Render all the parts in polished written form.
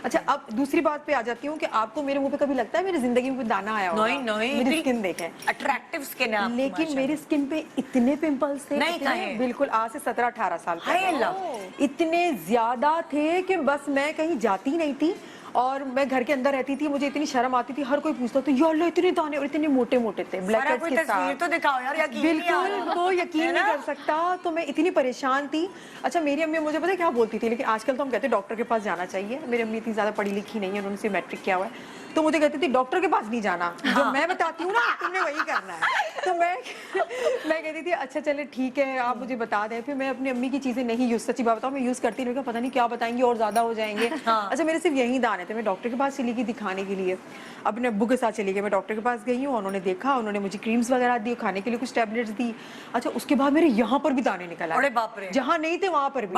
अच्छा, अब दूसरी बात पे आ जाती हूँ कि आपको मेरे मुंह पे कभी लगता है मेरी जिंदगी में कोई दाना आया होगा? नहीं, मेरी स्किन देखें, अट्रैक्टिव स्किन है आपकी, लेकिन मेरी स्किन पे इतने पिंपल्स थे, नहीं कहे। बिल्कुल आज से 17-18 साल हाय अल्लाह। पहले इतने ज्यादा थे कि बस मैं कहीं जाती नहीं थी और मैं घर के अंदर रहती थी, मुझे इतनी शर्म आती थी, हर कोई पूछता था यार इतने दाने और इतने मोटे मोटे थे ब्लैक हेड्स के साथ। तो दिखाओ यार, यकीन बिल्कुल, तो यकीन नहीं कर सकता, तो मैं इतनी परेशान थी। अच्छा, मेरी अम्मी मुझे पता है क्या बोलती थी, लेकिन आजकल तो हम कहते हैं डॉक्टर के पास जाना चाहिए। मेरी अम्मी इतनी ज्यादा पढ़ी लिखी नहीं है, उन्होंने सिर्फ मैट्रिक किया हुआ है, तो मुझे कहती थी डॉक्टर के पास नहीं जाना, जो मैं बताती हूँ ना तुमने वही करना है। तो मैं कहती थी अच्छा चले ठीक है, आप मुझे बता दें। फिर मैं अपनी अम्मी की चीजें नहीं यूज, सच्ची बात बताऊँ मैं यूज करती नहीं, पता नहीं क्या बताएंगे और ज्यादा हो जाएंगे। अच्छा, मेरे सिर्फ यही दाने थे, मैं डॉक्टर के पास चली गई दिखाने के लिए, अपने अब्बू के साथ चली गई, मैं डॉक्टर के पास गई हूँ, उन्होंने देखा, उन्होंने मुझे क्रीम्स वगैरह दी, खाने के लिए कुछ टैबलेट्स दी। अच्छा, उसके बाद मेरे यहाँ पर भी दाने निकल आए, अरे बाप रे, जहाँ नहीं थे वहां पर भी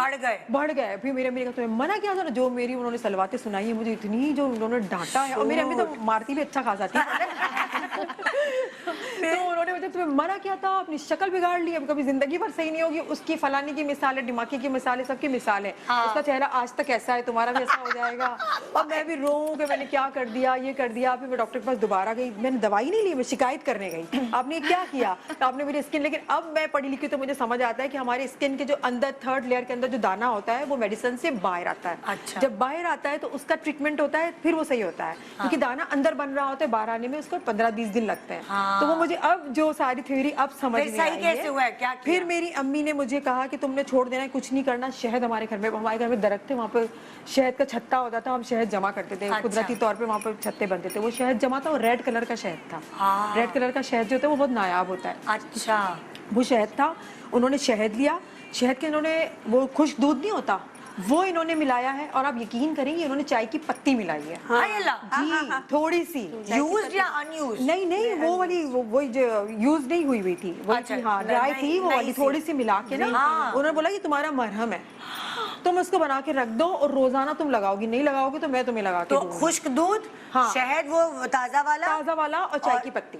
बढ़ गए। फिर मेरे अम्मी ने कहा तुम्हें मना किया था ना, जो मेरी उन्होंने सलवातें सुनाई है मुझे, इतनी जो उन्होंने डांटा है, और मेरी अम्मी तो मारती भी अच्छा खासा थी। तो उन्होंने मुझे तुम्हें मना किया था, अपनी शक्ल बिगाड़ ली, अब कभी जिंदगी भर सही नहीं होगी। उसकी फलानी की मिसाल है, दिमागी की मिसाल है, सबकी मिसाल है। उसका चेहरा आज तक ऐसा है, तुम्हारा भी ऐसा हो जाएगा। और मैं भी रोऊं कि मैंने क्या कर दिया, ये कर दिया। फिर मैं डॉक्टर के पास दोबारा गई, मैंने दवाई नहीं ली, मैं शिकायत करने गई, आपने क्या किया, तो आपने मेरी स्किन। लेकिन अब मैं पढ़ी लिखी तो मुझे समझ आता है कि हमारी स्किन के जो अंदर थर्ड लेयर के अंदर जो दाना होता है वो मेडिसिन से बाहर आता है। अच्छा। जब बाहर आता है तो उसका ट्रीटमेंट होता है, फिर वो सही होता है। क्योंकि दाना अंदर बन रहा होता है, बाहर आने में उसको 15-20 दिन लगते हैं। तो वो मुझे अब जो सारी थ्योरी अब समझ में आई है। कैसे हुआ है, क्या किया? फिर मेरी अम्मी ने मुझे कहा कि तुमने छोड़ देना है, कुछ नहीं करना। शहद हमारे घर में दरख्त थे, वहाँ पे शहद का छत्ता होता था, हम शहद जमा करते थे। अच्छा। कुदरती तौर पे वहाँ पर छत्ते बनते थे, वो शहद जमा था, और रेड कलर का शहद था। रेड कलर का शहद जो होता है वो बहुत नायाब होता है। अच्छा, वो शहद था, उन्होंने शहद लिया, शहद के इन्होंने वो खुश्क दूध नहीं होता वो इन्होंने मिलाया है, और आप यकीन करेंगे इन्होंने चाय की पत्ती मिलाई है। जी, थोड़ी सी यूज्ड या अनयूज्ड? नहीं, वो वाली वो जो यूज नहीं हुई थी वो। अच्छा, हाँ, ड्राई थी वो वाली, थोड़ी सी मिला के ना। उन्होंने बोला ये तुम्हारा मरहम है, तुम इसको बना के रख दो और रोजाना तुम लगाओगी, नहीं लगाओगे तो मैं तुम्हें लगा के दूंगी। तो खुश्क दूध, शहद वो ताजा वाला और चाय की पत्ती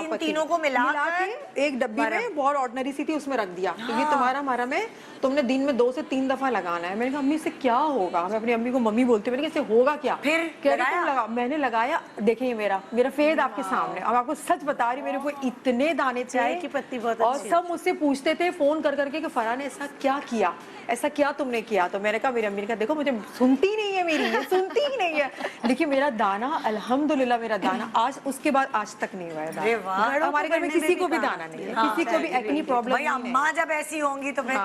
इन तीनों को मिला के एक डब्बी में, बहुत ऑर्डिनरी सी थी, उसमें रख दिया। तो ये तुम्हारा मरहम है, तुमने दिन में 2 से 3 दफा लगाना है। मैंने कहा अम्मी से क्या होगा, मैं अपनी अम्मी को मम्मी बोलती हूँ, मैंने कहा इससे होगा क्या? फिर कह रही तुम लगा। मैंने लगाया, देखिए मेरा फेद आपके सामने। अब आपको सच बता रही, मेरे को इतने दाने थे, चाय की पत्ती बहुत और सब मुझसे पूछते थे फोन कर करके कि फरहान ने ऐसा क्या किया, ऐसा क्या तुमने किया? तो मैंने कहा, मेरी अम्मी ने कहा देखो मुझे सुनती नहीं है, मेरी ये सुनती ही नहीं है। देखिए मेरा दाना अल्हम्दुलिल्लाह, मेरा दाना आज उसके बाद आज तक नहीं हुआ है। हमारे घर में किसी को भी दाना नहीं है, किसी को भी एक्ने प्रॉब्लम नहीं है। अम्मा जब ऐसी होंगी तो फिर